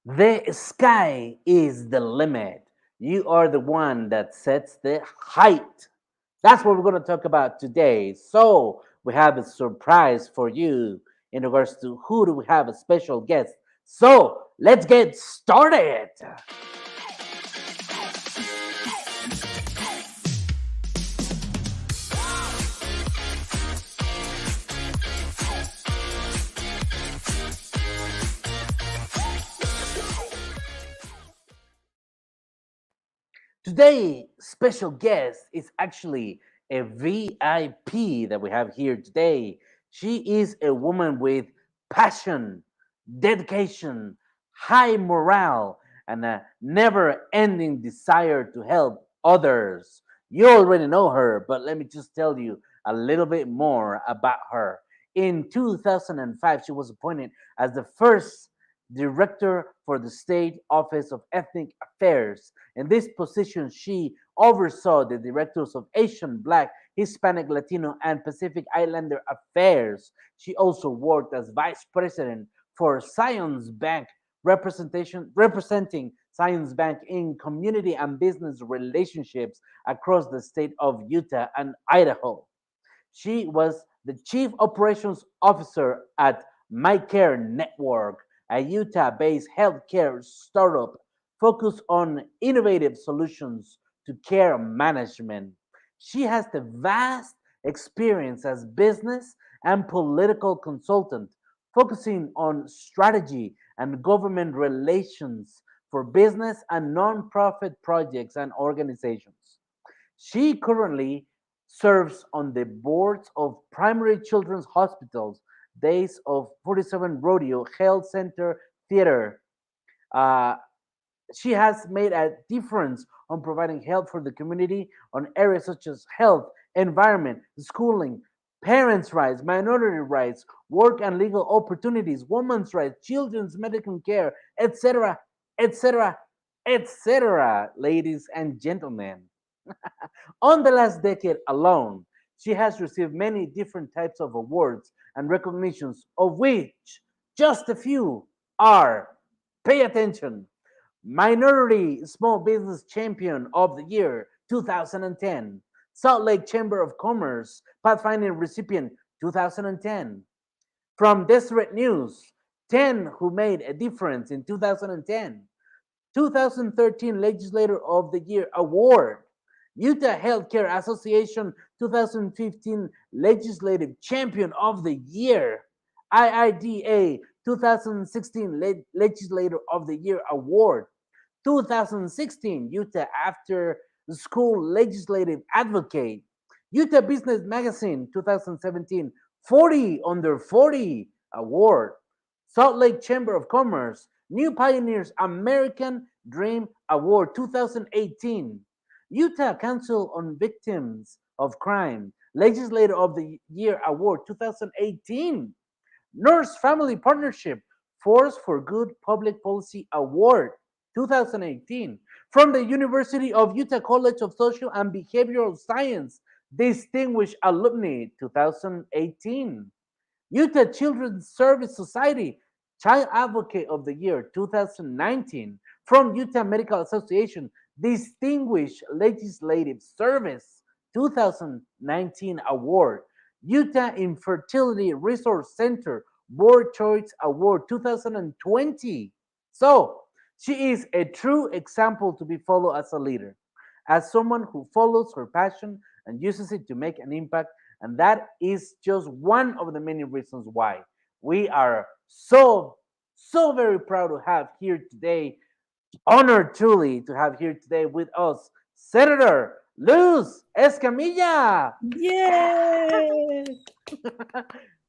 The sky is the limit. You are the one that sets the height. That's what we're going to talk about today. So, we have a surprise for you in regards to who do we have a special guest. So, let's get started. Today, special guest is actually a VIP that we have here today. She is a woman with passion, dedication, high morale, and a never ending desire to help others. You already know her, but let me just tell you a little bit more about her. In 2005, she was appointed as the first director for the State Office of Ethnic Affairs. In this position, she oversaw the directors of Asian, Black, Hispanic, Latino, and Pacific Islander affairs. She also worked as vice president for Science Bank, representing Science Bank in community and business relationships across the state of Utah and Idaho. She was the Chief Operations Officer at MyCare Network, a Utah based healthcare startup focused on innovative solutions to care management. She has the vast experience as business and political consultant, focusing on strategy and government relations for business and nonprofit projects and organizations. She currently serves on the boards of Primary Children's Hospitals, Days of 47 Rodeo Health Center Theater. Uh, she has made a difference on providing help for the community on areas such as health, environment, schooling, parents' rights, minority rights, work and legal opportunities, women's rights, children's medical care, etc., etc., etc., ladies and gentlemen. On the last decade alone, she has received many different types of awards and recognitions, of which just a few are, pay attention, Minority Small Business Champion of the Year 2010, Salt Lake Chamber of Commerce Pathfinder Recipient 2010, from Deseret News, 10 Who Made a Difference in 2010, 2013 Legislator of the Year Award, Utah Healthcare Association 2015 Legislative Champion of the Year, IIDA 2016 Legislator of the Year Award, 2016 Utah After School Legislative Advocate, Utah Business Magazine 2017 40 Under 40 Award, Salt Lake Chamber of Commerce New Pioneers American Dream Award 2018, Utah Council on Victims of Crime Legislator of the Year Award 2018, Nurse Family Partnership Force for Good Public Policy Award 2018, from the University of Utah College of Social and Behavioral Science Distinguished Alumni 2018, Utah Children's Service Society Child Advocate of the Year 2019, from Utah Medical Association Distinguished Legislative Service 2019 Award, Utah Infertility Resource Center Board Choice Award 2020. So, she is a true example to be followed as a leader, as someone who follows her passion and uses it to make an impact. And that is just one of the many reasons why we are so very proud to have here today, honored truly to have here today with us, Senator Luz Escamilla. Yay!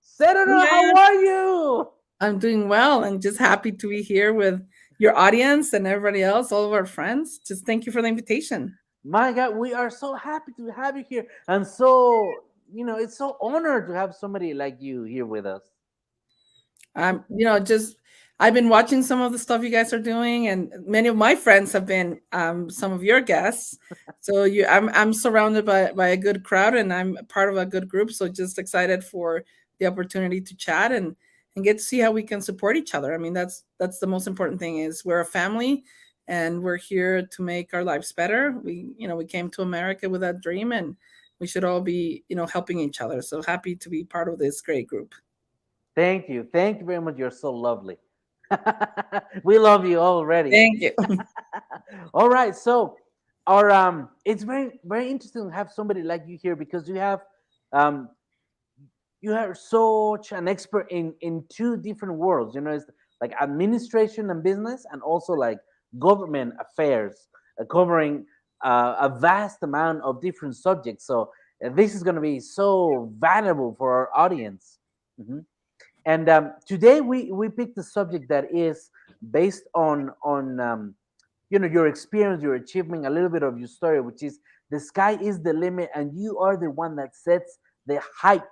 Senator, how Man, are you? I'm doing well and just happy to be here with your audience and everybody else, all of our friends. Just thank you for the invitation. My God, we are so happy to have you here. And so, it's so honored to have somebody like you here with us. Just I've been watching some of the stuff you guys are doing, and many of my friends have been some of your guests. So I'm surrounded by a good crowd, and I'm part of a good group. So just excited for the opportunity to chat and get to see how we can support each other. I mean, that's the most important thing, is we're a family and we're here to make our lives better. We came to America with that dream, and we should all be, helping each other. So happy to be part of this great group. Thank you. Thank you very much. You're so lovely. We love you already. Thank you. All right. So our it's very very interesting to have somebody like you here because um you are such an expert in two different worlds. It's like administration and business, and also like government affairs, covering a vast amount of different subjects. So this is going to be so valuable for our audience. Mhm. And today we picked a subject that is based on your experience, your achievement, a little bit of your story, which is the sky is the limit, and you are the one that sets the height.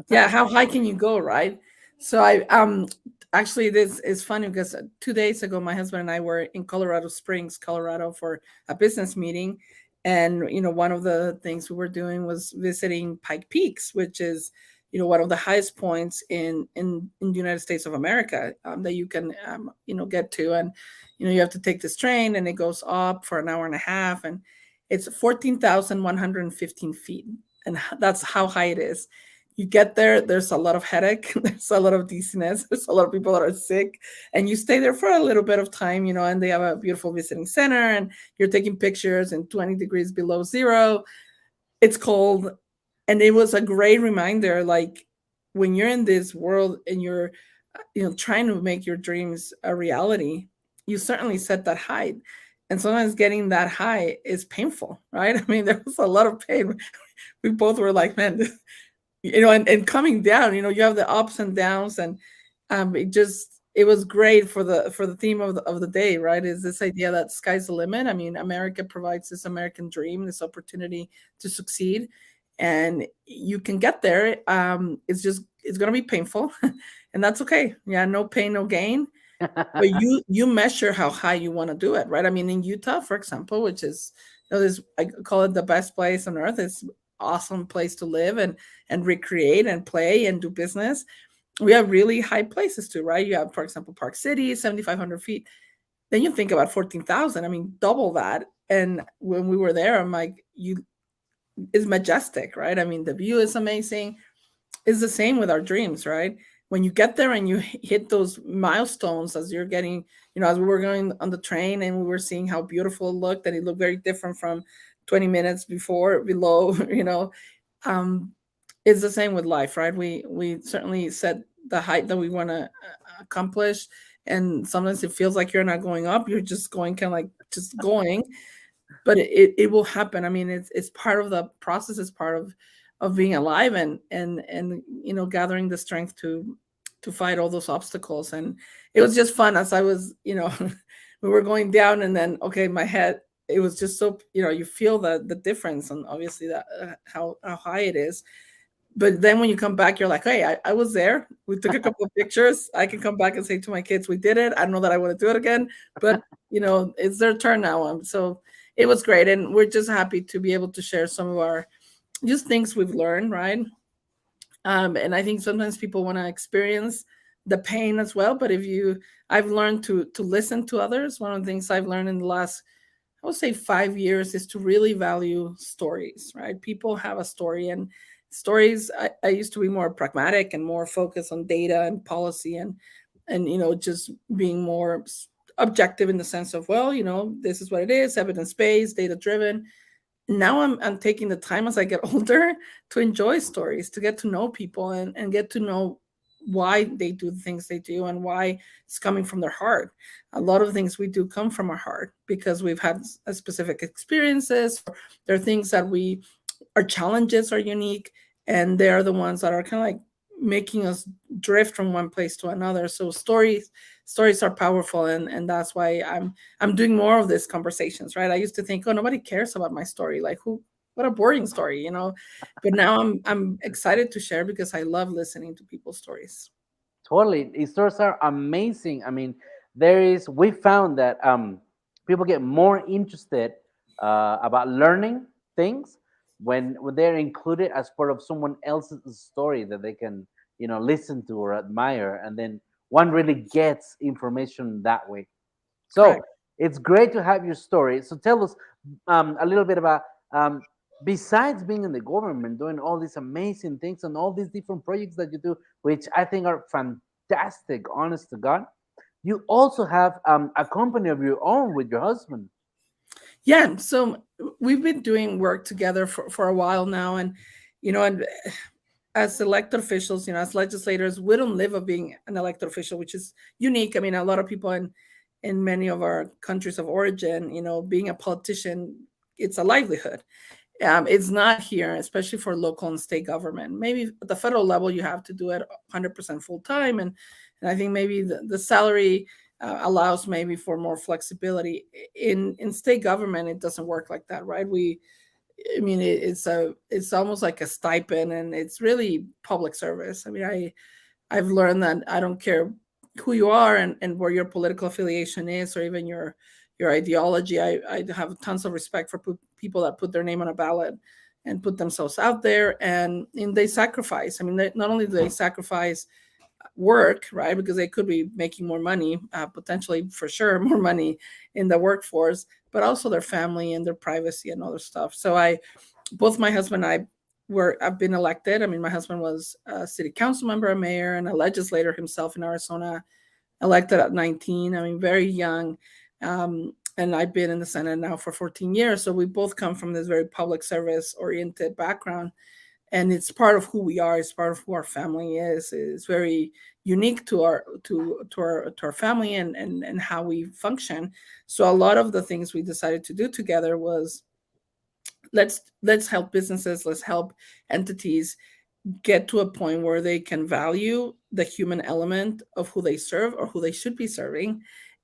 Yeah, how high can you go, right? So I actually, this is funny because 2 days ago my husband and I were in Colorado Springs, Colorado, for a business meeting. And one of the things we were doing was visiting Pike Peaks, which is one of the highest points in the United States of America, that you can get to. And you have to take this train, and it goes up for an hour and a half, and it's 14,115 feet, and that's how high it is. You get there, there's a lot of headache, there's a lot of dizziness, there's a lot of people that are sick, and you stay there for a little bit of time, and they have a beautiful visiting center, and you're taking pictures in 20 degrees below zero. It's cold. And it was a great reminder, like, when you're in this world and you're trying to make your dreams a reality, you certainly set that height. And sometimes getting that high is painful, right? I mean, there was a lot of pain. We both were like, man, and coming down, you have the ups and downs. And it was great for the theme of the day, right? Is this idea that sky's the limit. I mean, America provides this American dream, this opportunity to succeed, and you can get there. It's going to be painful, and that's okay. Yeah, no pain, no gain. But you measure how high you want to do it, right? I mean, in Utah, for example, which is, this, I call it the best place on earth. It's awesome place to live and recreate and play and do business. We have really high places too, right? You have, for example, Park City, 7,500 feet. Then you think about 14,000. I mean, double that. And when we were there, I'm like, it's majestic, right? I mean, the view is amazing. It's the same with our dreams, right? When you get there and you hit those milestones, as you're getting, as we were going on the train and we were seeing how beautiful it looked, and it looked very different from 20 minutes before below, um, it's the same with life, right? We certainly set the height that we want to accomplish, and sometimes it feels like you're not going up, you're just going, kind of like just going. But it will happen. I mean, it's part of the process. It's part of being alive, and gathering the strength to fight all those obstacles. And it was just fun as I was, we were going down, and then, okay, my head, it was just so, you feel the difference, and obviously that, how high it is. But then when you come back, you're like, hey, I was there. We took a couple of pictures. I can come back and say to my kids, we did it. I don't know that I want to do it again, but it's their turn now. So it was great. And we're just happy to be able to share some of our just things we've learned, right? And I think sometimes people want to experience the pain as well. But I've learned to listen to others. One of the things I've learned in the last, I would say, 5 years, is to really value stories, right? People have a story, and stories, I used to be more pragmatic and more focused on data and policy, and just being more objective in the sense of, well, this is what it is, evidence-based, data-driven. Now I'm taking the time as I get older to enjoy stories, to get to know people, and get to know why they do the things they do, and why it's coming from their heart. A lot of things we do come from our heart because we've had a specific experiences. There are things that our challenges are unique, and they're the ones that are kind of like making us drift from one place to another. So stories are powerful, and that's why I'm doing more of these conversations, right? I used to think, oh, nobody cares about my story, like, who, what a boring story, but now I'm excited to share because I love listening to people's stories. Totally. These stores are amazing. I mean, we found that people get more interested about learning things when they're included as part of someone else's story that they can, listen to or admire, and then one really gets information that way. So Correct. it's great to have your story. So tell us a little bit about, um, besides being in the government, doing all these amazing things and all these different projects that you do, which I think are fantastic, honest to God. You also have a company of your own with your husband. Yeah, so we've been doing work together for a while now, and as elected officials, as legislators, we don't live of being an elected official, which is unique. I mean, a lot of people in many of our countries of origin, being a politician, it's a livelihood. It's not here, especially for local and state government. Maybe at the federal level, you have to do it 100% full time, and I think maybe the salary allows maybe for more flexibility. In state government, it doesn't work like that, right? I mean, it's almost like a stipend, and it's really public service. I mean, I've learned that I don't care who you are and where your political affiliation is, or even your ideology. I have tons of respect for people that put their name on a ballot and put themselves out there, and they sacrifice. I mean, not only do they sacrifice work, right? Because they could be making more money, potentially for sure, more money in the workforce, but also their family and their privacy and other stuff. So both my husband and I I've been elected. I mean, my husband was a city council member, a mayor, and a legislator himself in Arizona, elected at 19. I mean, very young. And I've been in the Senate now for 14 years. So we both come from this very public service oriented background, and it's part of who we are. It's part of who our family is. It's very unique to our family and how we function. So a lot of the things we decided to do together was let's help businesses, let's help entities get to a point where they can value the human element of who they serve or who they should be serving,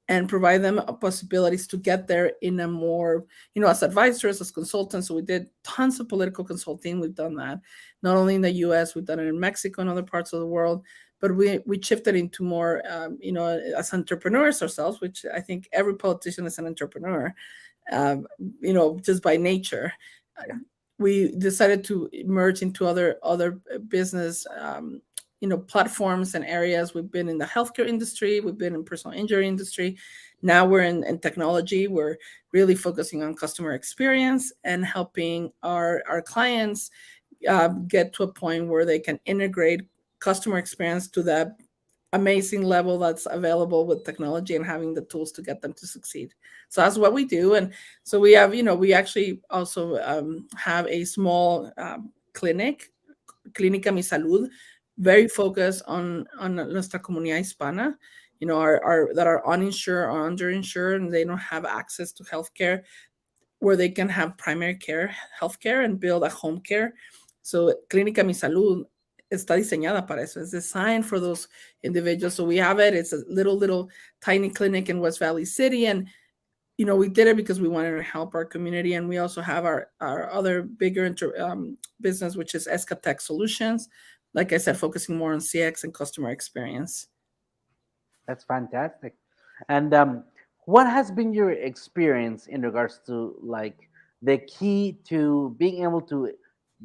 and provide them possibilities to get there in a more, as advisors, as consultants. So we did tons of political consulting. We've done that not only in the US, we've done it in Mexico and other parts of the world, but we shifted into more, as entrepreneurs ourselves, which I think every politician is an entrepreneur, um, just by nature. Yeah. We decided to merge into other business, platforms and areas. We've been in the healthcare industry, we've been in personal injury industry. Now we're in technology. We're really focusing on customer experience and helping our clients get to a point where they can integrate customer experience to that amazing level that's available with technology, and having the tools to get them to succeed. So that's what we do. And so we have, we actually also have a small clinic, Clínica Mi Salud, very focused on nuestra comunidad hispana, our that are uninsured or underinsured, and they don't have access to healthcare, where they can have primary care healthcare and build a home care. So Clínica Mi Salud está diseñada para eso. It's designed for those individuals. So we have it. It's a little tiny clinic in West Valley City, and we did it because we wanted to help our community. And we also have our other bigger business, which is Escatech Solutions. Like I said, focusing more on CX and customer experience. That's fantastic. And what has been your experience in regards to like the key to being able to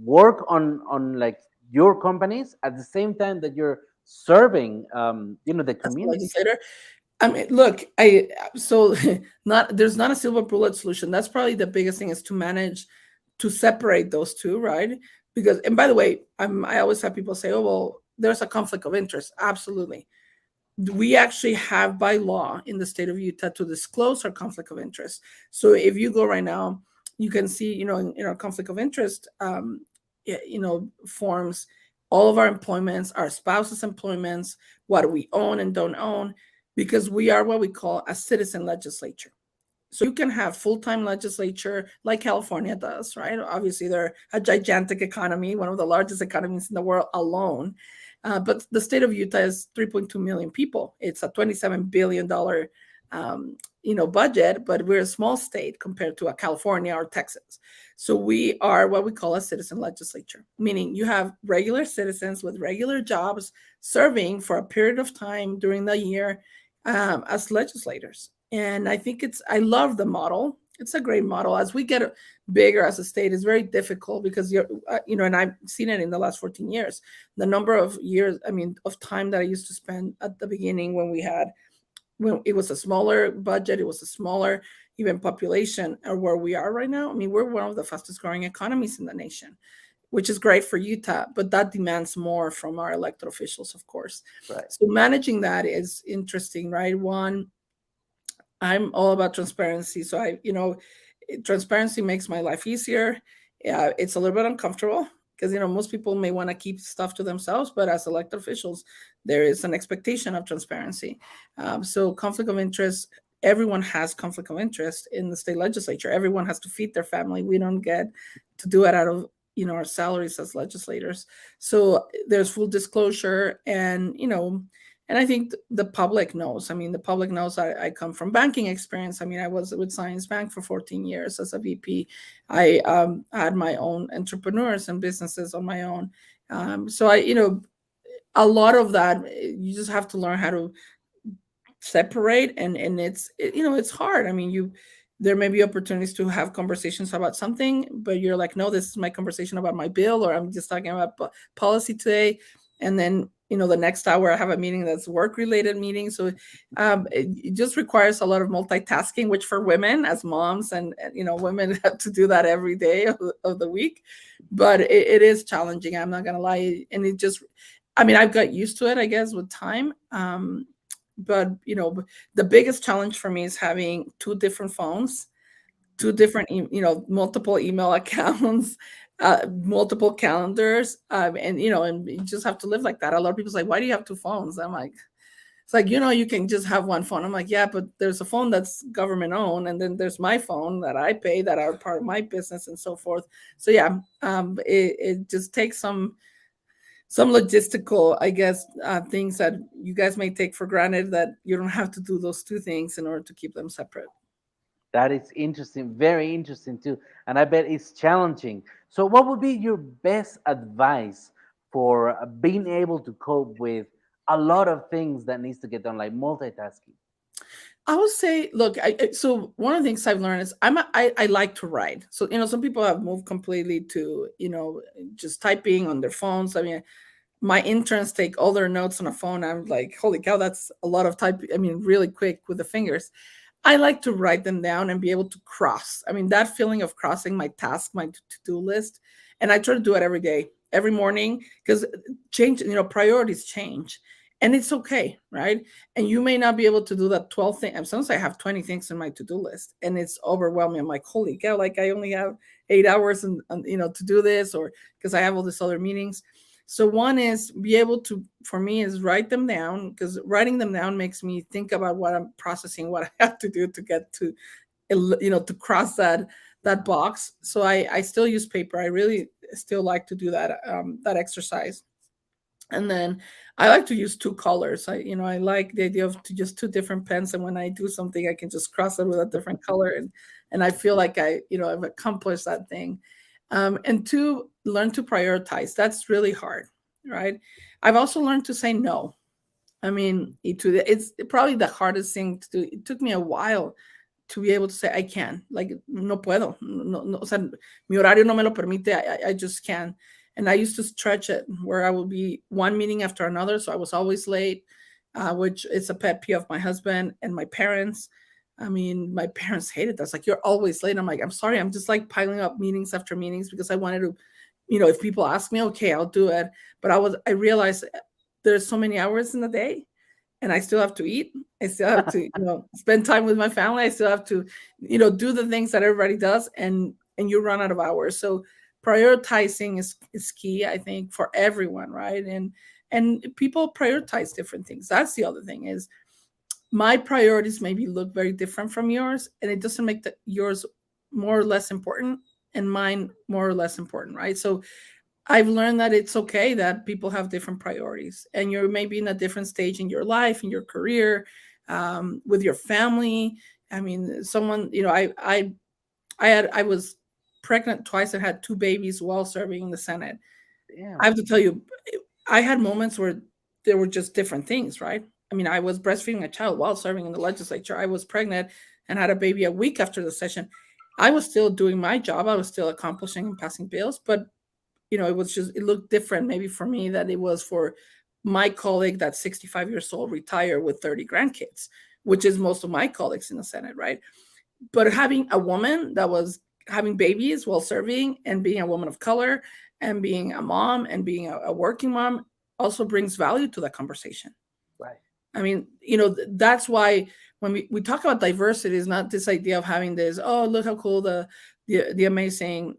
work on like your companies at the same time that you're serving the As a community? legislator, I mean, look, I so not there's not a silver bullet solution. That's probably the biggest thing, is to manage to separate those two, right? Because, and by the way, I always have people say, "Oh, well, there's a conflict of interest." Absolutely. We actually have by law in the state of Utah to disclose our conflict of interest. So if you go right now, you can see, in our conflict of interest, forms, all of our employments, our spouses' employments, what we own and don't own, because we are what we call a citizen legislature. So you can have full-time legislature like California does, right? Obviously, they're a gigantic economy, one of the largest economies in the world alone. But the state of Utah is 3.2 million people. It's a $27 billion budget, but we're a small state compared to a California or Texas. So we are what we call a citizen legislature, meaning you have regular citizens with regular jobs serving for a period of time during the year as legislators. And I think I love the model. it's a great model. As we get bigger as a state, it's very difficult because and I've seen it in the last 14 years. The number of years, I mean, of time that I used to spend at the beginning when it was a smaller budget, it was a smaller even population, or where we are right now. I mean, we're one of the fastest growing economies in the nation, which is great for Utah, but that demands more from our elected officials, of course. Right. So managing that is interesting, right? One, I'm all about transparency. So transparency makes my life easier. Yeah, it's a little bit uncomfortable because most people may want to keep stuff to themselves, but as elected officials, there is an expectation of transparency. So conflict of interest. Everyone has conflict of interest in the state legislature. Everyone has to feed their family. We don't get to do it out of our salaries as legislators. So there's full disclosure, and I think the public knows. I mean, the public knows I come from banking experience. I mean, I was with Science Bank for 14 years as a VP. I had my own entrepreneurs and businesses on my own. So a lot of that, you just have to learn how to separate, and it's hard. I mean, there may be opportunities to have conversations about something, but you're like, no, this is my conversation about my bill, or I'm just talking about policy today. And then the next hour I have a meeting that's work related meeting. So it just requires a lot of multitasking, which for women as moms and women have to do that every day of the week. But it is challenging, I'm not gonna lie. And I mean, I've got used to it, I guess, with time. But the biggest challenge for me is having two different phones, two different multiple email accounts, multiple calendars, and you just have to live like that. A lot of people say, why do you have two phones? I'm like, it's like, you can just have one phone. I'm like, yeah, but there's a phone that's government owned, and then there's my phone that I pay, that are part of my business, and so forth. So yeah, it just takes some logistical, I guess, things that you guys may take for granted, that you don't have to do those two things in order to keep them separate. That is interesting, very interesting too. And I bet it's challenging. So, what would be your best advice for being able to cope with a lot of things that needs to get done, like multitasking? I would say, look, so one of the things I've learned is I like to write. So some people have moved completely to just typing on their phones. I mean, my interns take all their notes on a phone. I'm like, holy cow, that's a lot of type. I mean, really quick with the fingers. I like to write them down and be able to cross. I mean, that feeling of crossing my task, my to-do list. And I try to do it every day, every morning, because priorities change. And it's okay, right? And you may not be able to do that 12 thing. And sometimes I have 20 things in my to-do list and it's overwhelming. I'm like, holy cow, like I only have 8 hours to do this, or because I have all these other meetings. So one is be able to, for me, is write them down, because writing them down makes me think about what I'm processing, what I have to do to get to cross that box. So I still use paper. I really still like to do that exercise. And then I like to use two colors. I like the idea of just two different pens, and when I do something, I can just cross it with a different color, and I feel like I've accomplished that thing. And two, learn to prioritize. That's really hard, right? I've also learned to say no. I mean, it's probably the hardest thing to do. It took me a while to be able to say I can. Like, no puedo. No, no, o sea, mi horario no me lo permite. I just can't. And I used to stretch it where I would be one meeting after another. So I was always late, which is a pet peeve of my husband and my parents. I mean, my parents hated that. It's like, you're always late. I'm like, I'm sorry. I'm just like piling up meetings after meetings because I wanted to, if people ask me, okay, I'll do it. But I realized there's so many hours in the day and I still have to eat. I still have to, spend time with my family. I still have to, do the things that everybody does, and you run out of hours. So prioritizing is key, I think, for everyone, right? And people prioritize different things. That's the other thing, is my priorities maybe look very different from yours, and it doesn't make yours more or less important and mine more or less important, right? So I've learned that it's okay that people have different priorities, and you're maybe in a different stage in your life, in your career, with your family. I mean, someone, I was pregnant twice and had two babies while serving in the Senate. I Damn. have to tell you, I had moments where there were just different things, right? I mean, I was breastfeeding a child while serving in the legislature. I was pregnant and had a baby a week after the session. I was still doing my job. I was still accomplishing and passing bills, but it was just, it looked different maybe for me than it was for my colleague that's 65 years old, retired with 30 grandkids, which is most of my colleagues in the Senate, right? But having a woman that was having babies while serving, and being a woman of color, and being a mom, and being a working mom, also brings value to that conversation. Right. I mean, that's why when we talk about diversity, is not this idea of having this, oh, look how cool the amazing,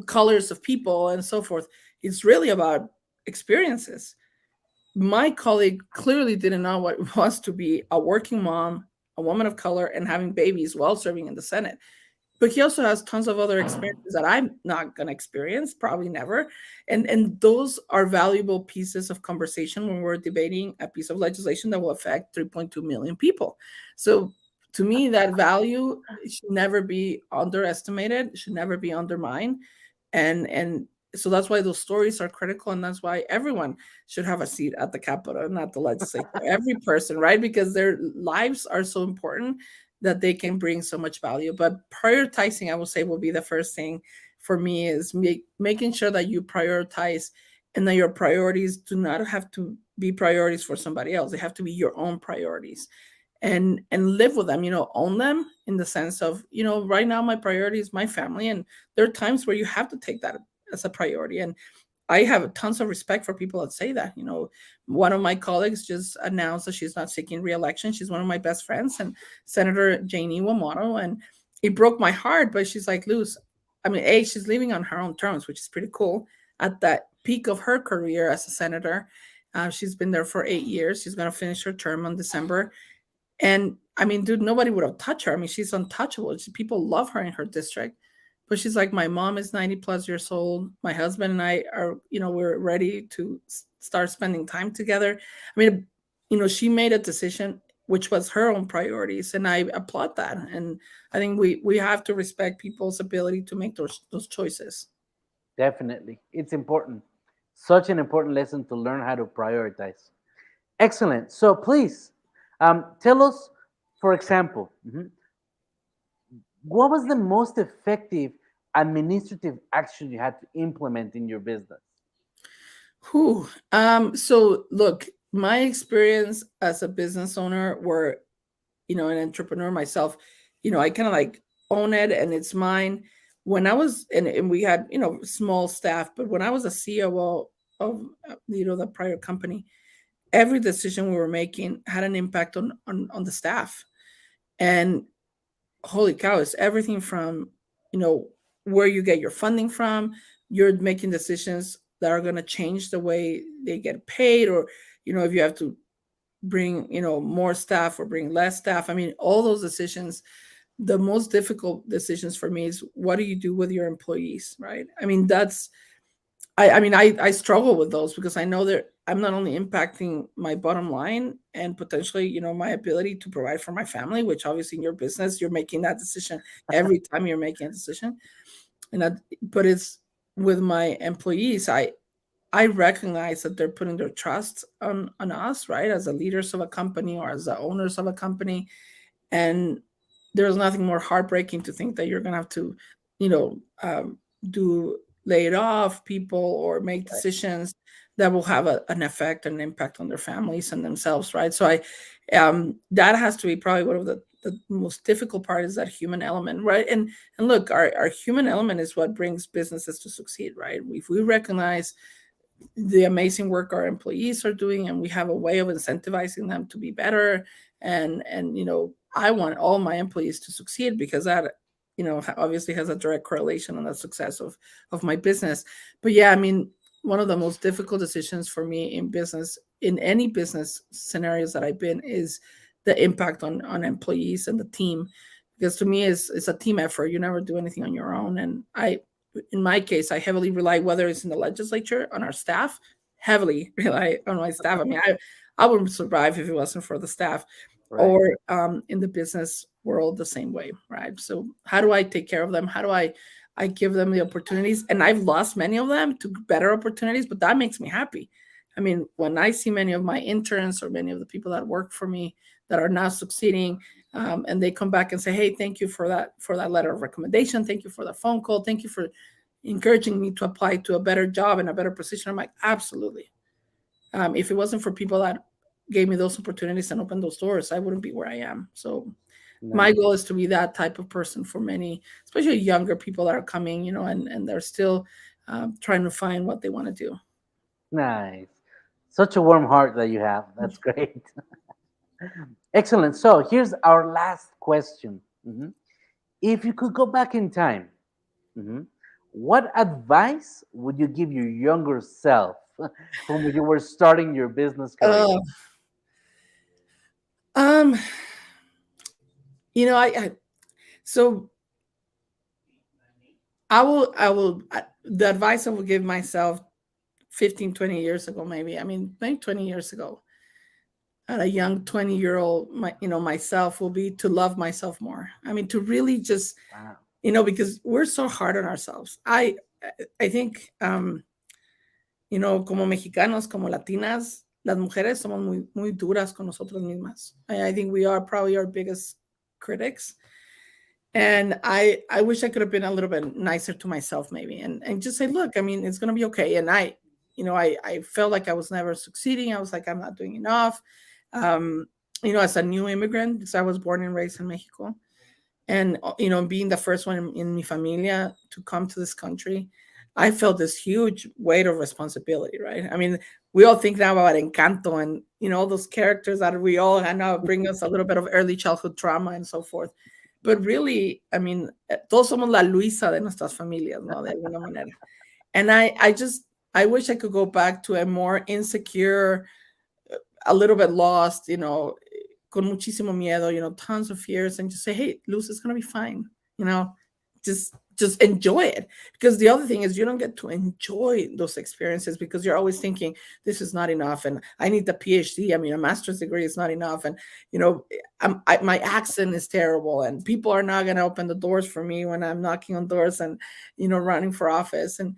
colors of people and so forth. It's really about experiences. My colleague clearly didn't know what it was to be a working mom, a woman of color, and having babies while serving in the Senate. But he also has tons of other experiences that I'm not going to experience, probably never. And those are valuable pieces of conversation when we're debating a piece of legislation that will affect 3.2 million people. So to me, that value should never be underestimated, should never be undermined. And so that's why those stories are critical, and that's why everyone should have a seat at the Capitol, not the legislature. Every person, right? Because their lives are so important that they can bring so much value. But prioritizing, I will say, will be the first thing for me, is making sure that you prioritize, and that your priorities do not have to be priorities for somebody else. They have to be your own priorities, and live with them, own them, in the sense of, right now my priority is my family, and there are times where you have to take that as a priority. And I have tons of respect for people that say that. One of my colleagues just announced that she's not seeking re-election. She's one of my best friends, and Senator Janie Wamoto, and it broke my heart. But she's like, Luz, I mean, she's leaving on her own terms, which is pretty cool. At that peak of her career as a senator, she's been there for 8 years. She's going to finish her term on December. And I mean, dude, nobody would have touched her. I mean, she's untouchable. People love her in her district. But she's like, my mom is 90 plus years old. My husband and I are, we're ready to start spending time together. I mean, she made a decision which was her own priorities, and I applaud that. And I think we have to respect people's ability to make those choices. Definitely. It's important. Such an important lesson to learn how to prioritize. Excellent. So please tell us, for example, what was the most effective administrative action you had to implement in your business? Whew. So look, my experience as a business owner, where an entrepreneur myself, I kind of like own it and it's mine. When I was, and we had, small staff, but when I was a COO of, the prior company, every decision we were making had an impact on the staff. And holy cow, it's everything from, where you get your funding from. You're making decisions that are going to change the way they get paid, or, if you have to bring, more staff or bring less staff. I mean, all those decisions, the most difficult decisions for me is, what do you do with your employees, right? I mean, I struggle with those, because I know that I'm not only impacting my bottom line and potentially, my ability to provide for my family, which obviously in your business, you're making that decision every time you're making a decision. But it's with my employees. I recognize that they're putting their trust on us, right? As the leaders of a company, or as the owners of a company. And there's nothing more heartbreaking to think that you're going to have to, you know, um, do lay it off people, or make Right. decisions that will have an effect and impact on their families and themselves, right? So that has to be probably one of the most difficult part, is that human element, right? And look, our human element is what brings businesses to succeed, right? If we recognize the amazing work our employees are doing, and we have a way of incentivizing them to be better, and I want all my employees to succeed, because that obviously has a direct correlation on the success of my business. But yeah, I mean, one of the most difficult decisions for me in business, in any business scenarios that I've been, is the impact on employees and the team, because to me it's a team effort. You never do anything on your own. And in my case, I heavily rely, whether it's in the legislature, on our staff, heavily rely on my staff. I mean, I wouldn't survive if it wasn't for the staff, Right. or in the business world the same way, right? So how do I take care of them? How do I give them the opportunities? And I've lost many of them to better opportunities, but that makes me happy. I mean, when I see many of my interns or many of the people that work for me that are now succeeding, and they come back and say, "Hey, thank you for that letter of recommendation. Thank you for the phone call. Thank you for encouraging me to apply to a better job and a better position." I'm like, absolutely. If it wasn't for people that gave me those opportunities and opened those doors, I wouldn't be where I am. So my Nice. goal is to be that type of person for many, especially younger people that are coming, and they're still trying to find what they want to do. Nice. Such a warm heart that you have. That's great. Excellent. So here's our last question. Mhm. If you could go back in time, mhm, what advice would you give your younger self from when you were starting your business career? Uh, um, I so the advice I will give myself 15, 20 years ago, maybe. I mean, maybe 20 years ago, at a young 20-year-old, myself will be to love myself more. I mean, to really just, Wow. because we're so hard on ourselves. I think, como mexicanos, como latinas, las mujeres somos muy, muy duras con nosotras mismas. I think we are probably our biggest critics. And I wish I could have been a little bit nicer to myself, maybe, and just say, look, I mean, it's gonna be okay. And I felt like I was never succeeding. I was like, I'm not doing enough. Um, as a new immigrant, because I was born and raised in Mexico, and being the first one in mi familia to come to this country, I felt this huge weight of responsibility, right? I mean, we all think now about Encanto and all those characters that we all I know bring us a little bit of early childhood trauma and so forth. But really, I mean, todos somos la Luisa de nuestras familias, ¿no? De alguna manera. And I wish I could go back to a more insecure, a little bit lost, con muchísimo miedo, tons of fears, and just say, hey, Luz, it's gonna be fine, you know, just enjoy it. Because the other thing is you don't get to enjoy those experiences because you're always thinking this is not enough, and I need the PhD. I mean, a master's degree is not enough, and my accent is terrible, and people are not gonna open the doors for me when I'm knocking on doors and running for office, and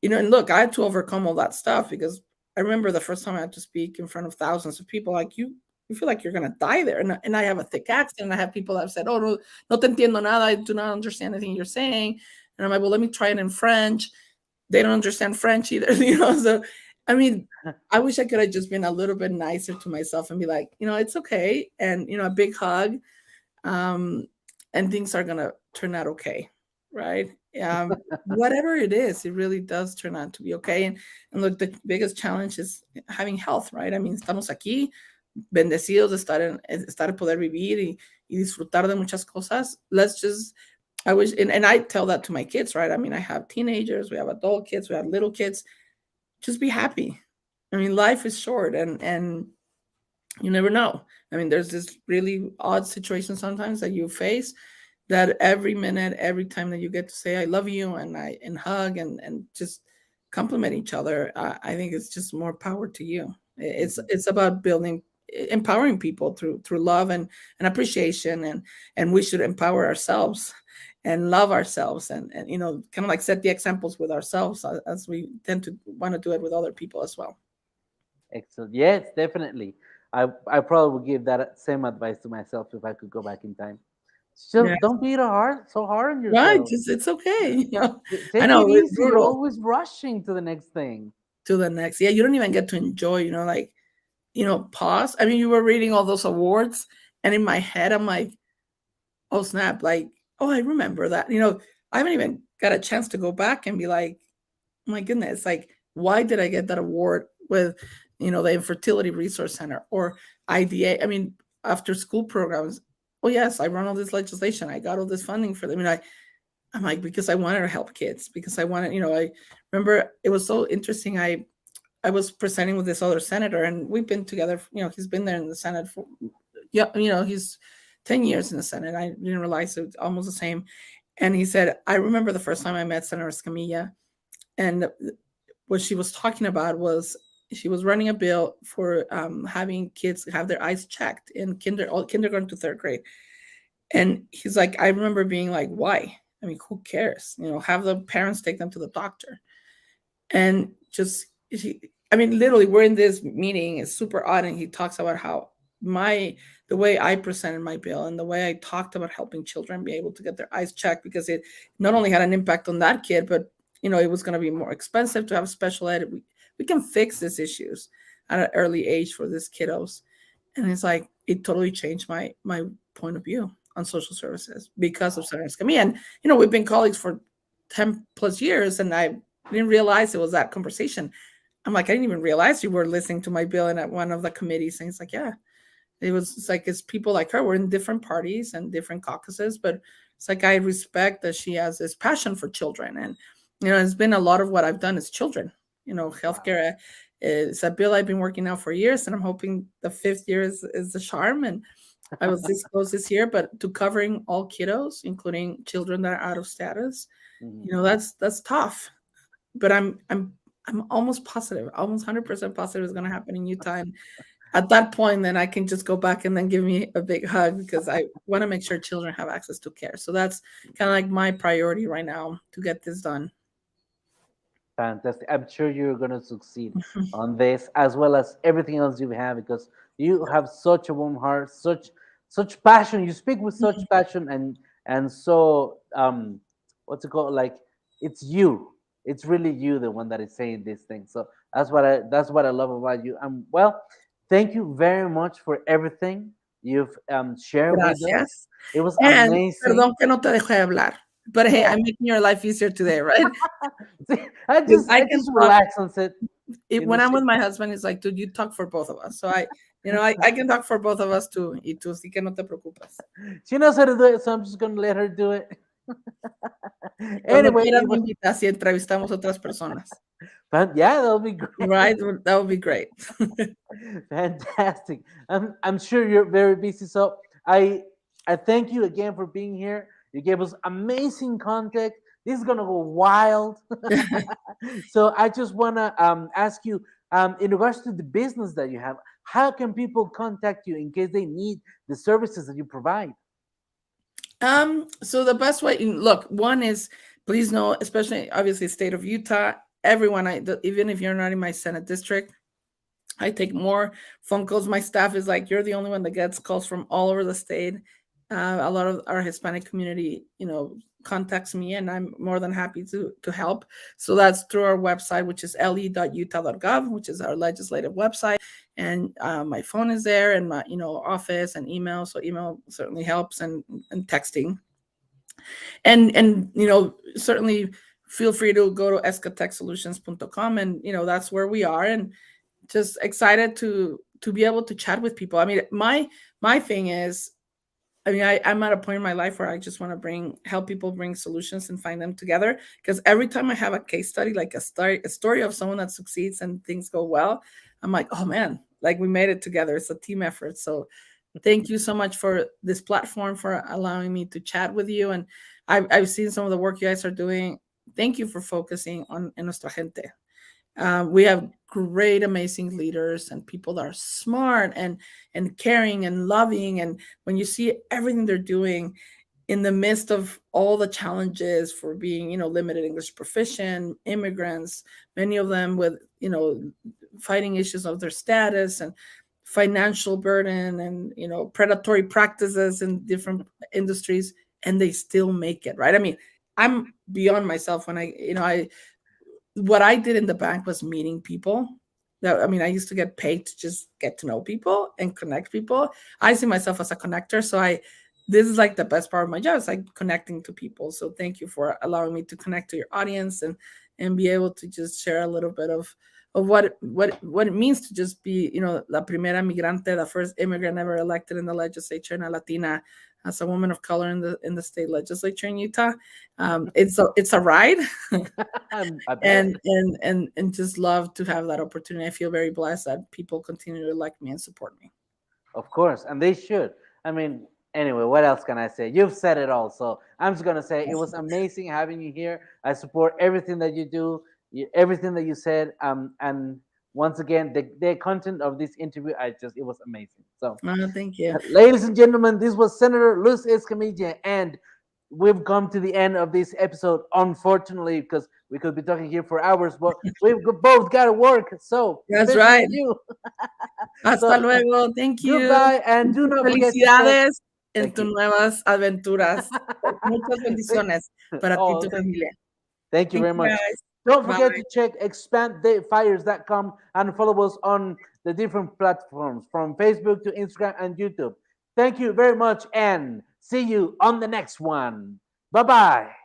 look, I had to overcome all that stuff because I remember the first time I had to speak in front of thousands of people, like you feel like you're gonna die there. And I have a thick accent, and I have people that have said, "Oh, no, no te entiendo nada. I do not understand anything you're saying." And I'm like, "Well, let me try it in French." They don't understand French either, So, I mean, I wish I could have just been a little bit nicer to myself and be like, it's okay, and a big hug, um, and things are gonna turn out okay, right? Whatever it is, it really does turn out to be okay. And look, the biggest challenge is having health, right? I mean, estamos aquí, bendecidos de estar poder vivir y disfrutar de muchas cosas. I wish, and I tell that to my kids, right? I mean, I have teenagers, we have adult kids, we have little kids. Just be happy. I mean, life is short, and you never know. I mean, there's this really odd situation sometimes that you face that every minute, every time that you get to say I love you and hug and just compliment each other, I think it's just more power to you. Mhm. It's about building, empowering people through love and appreciation, and we should empower ourselves and love ourselves, and kind of like set the examples with ourselves as we tend to want to do it with other people as well. Excellent. Yes, definitely. I probably would give that same advice to myself if I could go back in time. Yeah, Just don't be so hard on right. yourself. It's okay. I Take know it it's easy. You're brutal. always rushing to the next thing. To the next. Yeah, you don't even get to enjoy, like, pause. I mean, you were reading all those awards, and in my head, I'm like, oh, snap. Like, oh, I remember that. I haven't even got a chance to go back and be like, oh my goodness, like, why did I get that award with, the Infertility Resource Center or IDA? I mean, after school programs. Oh, yes, I run all this legislation. I got all this funding for them. I'm like, because I wanted to help kids, because I wanted, I remember it was so interesting. I was presenting with this other senator, and we've been together. He's been there in the Senate for, yeah, he's 10 years in the Senate. I didn't realize it was almost the same. And he said, I remember the first time I met Senator Escamilla, and what she was talking about was she was running a bill for having kids have their eyes checked in kindergarten to third grade. And he's like, I remember being like, why? I mean, who cares? Have the parents take them to the doctor. And just I mean, literally, we're in this meeting. It's super odd, and he talks about how my the way I presented my bill and the way I talked about helping children be able to get their eyes checked, because it not only had an impact on that kid, but it was going to be more expensive to have special ed. We can fix these issues at an early age for these kiddos, and it's like it totally changed my point of view on social services because of Senator Escamilla. And we've been colleagues for 10+ years, and I didn't realize it was that conversation. I'm like, I didn't even realize you were listening to my bill and at one of the committees. And it's like, yeah, it's like, it's people like her. We're in different parties and different caucuses, but it's like, I respect that she has this passion for children. And, it's been a lot of what I've done is children, healthcare is a bill I've been working out for years. And I'm hoping the 5th year is the charm. And I was this close this year, but to covering all kiddos, including children that are out of status, that's tough. But I'm almost positive, almost 100% positive it's going to happen in Utah. And at that point, then I can just go back and then give me a big hug, because I want to make sure children have access to care. So that's kind of like my priority right now to get this done. Fantastic. I'm sure you're going to succeed on this as well as everything else you have, because you have such a warm heart, such passion. You speak with such passion, and so what's it called? Like, it's you. It's really you, the one that is saying these things. So that's what I love about you. Well, thank you very much for everything you've shared with us. Gracias. It was And amazing. perdón que no te dejé hablar, but hey, No, I'm making your life easier today, right? see, I Because just I I can just talk. relax and sit in the When I'm chair. with my husband, it's like, dude, you talk for both of us. So I can talk for both of us too. Y tú sí que no te preocupes. She knows how to do it, so I'm just gonna let her do it. Cuando Anyway, quieras it me was invitas y entrevistamos a otras personas. fun. Yeah, that'll be great. Right? That would be great. Fantastic. I'm sure you're very busy, so I thank you again for being here. You gave us amazing content. This is gonna go wild. So I just wanna ask you, in regards to the business that you have, how can people contact you in case they need the services that you provide? So the best way, look, one is, please know, especially obviously state of Utah, everyone, even if you're not in my Senate district, I take more phone calls. My staff is like, you're the only one that gets calls from all over the state. A lot of our Hispanic community, contacts me, and I'm more than happy to help. So that's through our website, which is le.utah.gov, which is our legislative website. And my phone is there, and my office and email. So email certainly helps, and texting. And certainly feel free to go to escatechsolutions.com, and that's where we are. And just excited to be able to chat with people. I mean, my thing is, I mean, I'm at a point in my life where I just want to help people bring solutions and find them together. Because every time I have a case study, like a story of someone that succeeds and things go well, I'm like, oh man, like we made it together. It's a team effort. So thank you so much for this platform, for allowing me to chat with you. And I've seen some of the work you guys are doing. Thank you for focusing on en nuestra gente. We have great, amazing leaders and people that are smart and caring and loving. And when you see everything they're doing in the midst of all the challenges for being, limited English proficient, immigrants, many of them with, fighting issues of their status and financial burden and, predatory practices in different industries, and they still make it, right? I mean, I'm beyond myself when I what I did in the bank was meeting people. I mean, I used to get paid to just get to know people and connect people. I see myself as a connector. So this is like the best part of my job. It's like connecting to people. So thank you for allowing me to connect to your audience and be able to just share a little bit of what it means to just be, la primera migrante, the first immigrant ever elected in the legislature, and a Latina, as a woman of color in the state legislature in Utah. It's a ride. I bet. And just love to have that opportunity. I feel very blessed that people continue to like me and support me. Of course, and they should. I mean, anyway, what else can I say? You've said it all, so I'm just gonna say it was amazing having you here. I support everything that you do, everything that you said. And once again, the content of this interview, it was amazing. So, Thank you. ladies and gentlemen, this was Senator Luz Escamilla, and we've come to the end of this episode, unfortunately, because we could be talking here for hours, but both got to work. So, That's especially right. you. Hasta So, luego. Thank you. goodbye, and do not forget to share. Felicidades en Thank tus you. nuevas aventuras. Muchas bendiciones para ti y Oh, tu familia. thank you Thank very you, much. guys. Don't forget Bye. to check expandfires.com and follow us on the different platforms from Facebook to Instagram and YouTube. Thank you very much and see you on the next one. Bye bye.